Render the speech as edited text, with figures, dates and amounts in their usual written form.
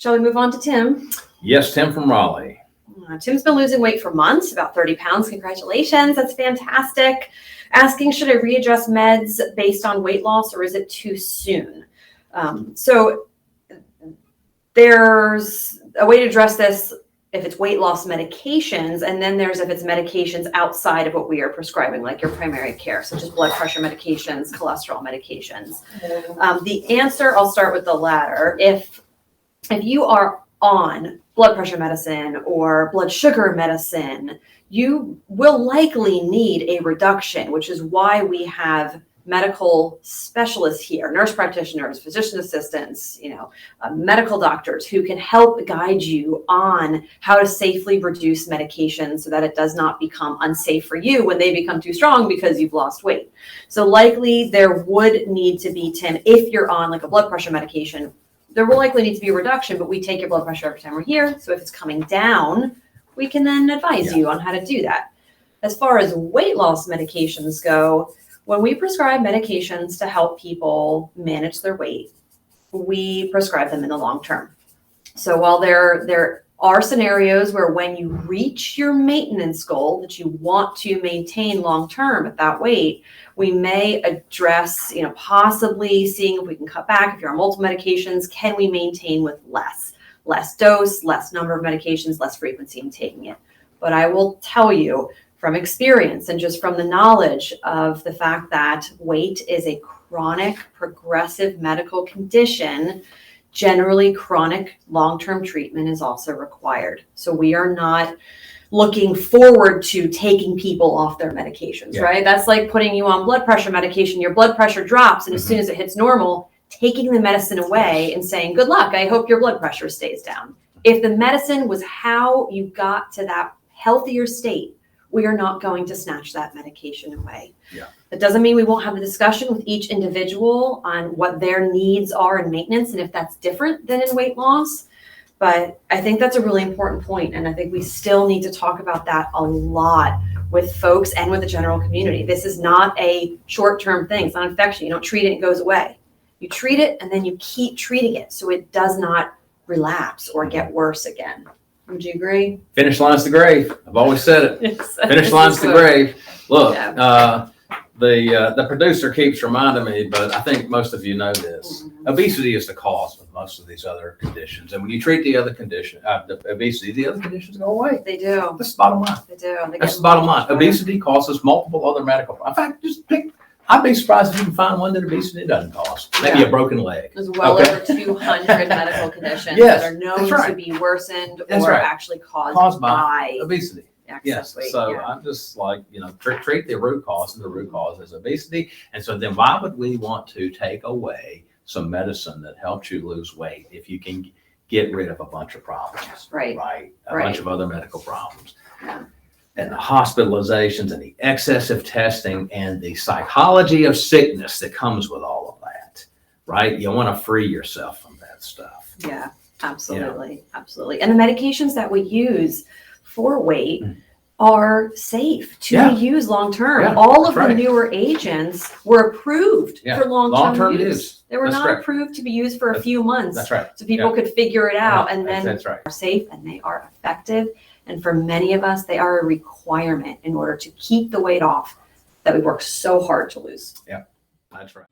Shall we move on to Tim? Yes, Tim from Raleigh. Tim's been losing weight for months, about 30 pounds. Congratulations. That's fantastic. Asking, should I readjust meds based on weight loss or is it too soon? So there's a way to address this if it's weight loss medications, and then there's if it's medications outside of what we are prescribing, like your primary care, such as blood pressure medications, cholesterol medications. The answer, I'll start with the latter. If you are on blood pressure medicine or blood sugar medicine, you will likely need a reduction, which is why we have medical specialists here, nurse practitioners, physician assistants, medical doctors who can help guide you on how to safely reduce medication so that it does not become unsafe for you when they become too strong because you've lost weight. So likely there would need to be, Tim, if you're on like a blood pressure medication, there will likely need to be a reduction, but we take your blood pressure every time we're here. So if it's coming down, we can then advise you on how to do that. As far as weight loss medications go, when we prescribe medications to help people manage their weight, we prescribe them in the long term. So while there are scenarios where when you reach your maintenance goal that you want to maintain long term at that weight, we may address, possibly seeing if we can cut back. If you're on multiple medications, can we maintain with less dose, less number of medications, less frequency in taking it? But I will tell you, from experience and just from the knowledge of the fact that weight is a chronic, progressive medical condition, generally chronic long-term treatment is also required. So we are not looking forward to taking people off their medications, right? That's like putting you on blood pressure medication. Your blood pressure drops, and as soon as it hits normal, taking the medicine away and saying, good luck, I hope your blood pressure stays down. If the medicine was how you got to that healthier state, we are not going to snatch that medication away. That doesn't mean we won't have a discussion with each individual on what their needs are in maintenance and if that's different than in weight loss. But I think that's a really important point, and I think we still need to talk about that a lot with folks and with the general community. This is not a short-term thing. It's not an infection. You don't treat it, it goes away. You treat it, and then you keep treating it so it does not relapse or get worse again. Would you agree? Finish line's the grave. I've always said it. Finish line's the grave. Look, the producer keeps reminding me, but I think most of you know this. Obesity is the cause of most of these other conditions. And when you treat the other condition, the obesity, the other conditions go away. They do. That's the bottom line. They do. That's the bottom line. Obesity causes multiple other medical problems. In fact, just pick. I'd be surprised if you can find one that obesity doesn't cause. Maybe a broken leg. There's well over 200 medical conditions that are known to be worsened or actually caused by obesity. Yes. So I'm just like, treat the root cause, and the root cause is obesity. And so then why would we want to take away some medicine that helps you lose weight if you can get rid of a bunch of problems? Right. A bunch of other medical problems. And the hospitalizations and the excessive testing and the psychology of sickness that comes with all of that, right? You want to free yourself from that stuff. Yeah, absolutely. Absolutely. And the medications that we use for weight are safe to use long-term. All of the newer agents were approved for long-term use. They were not approved to be used for a few months. That's right. So people could figure it out, and then are safe and they are effective. And for many of us, they are a requirement in order to keep the weight off that we work so hard to lose. Yeah, that's right.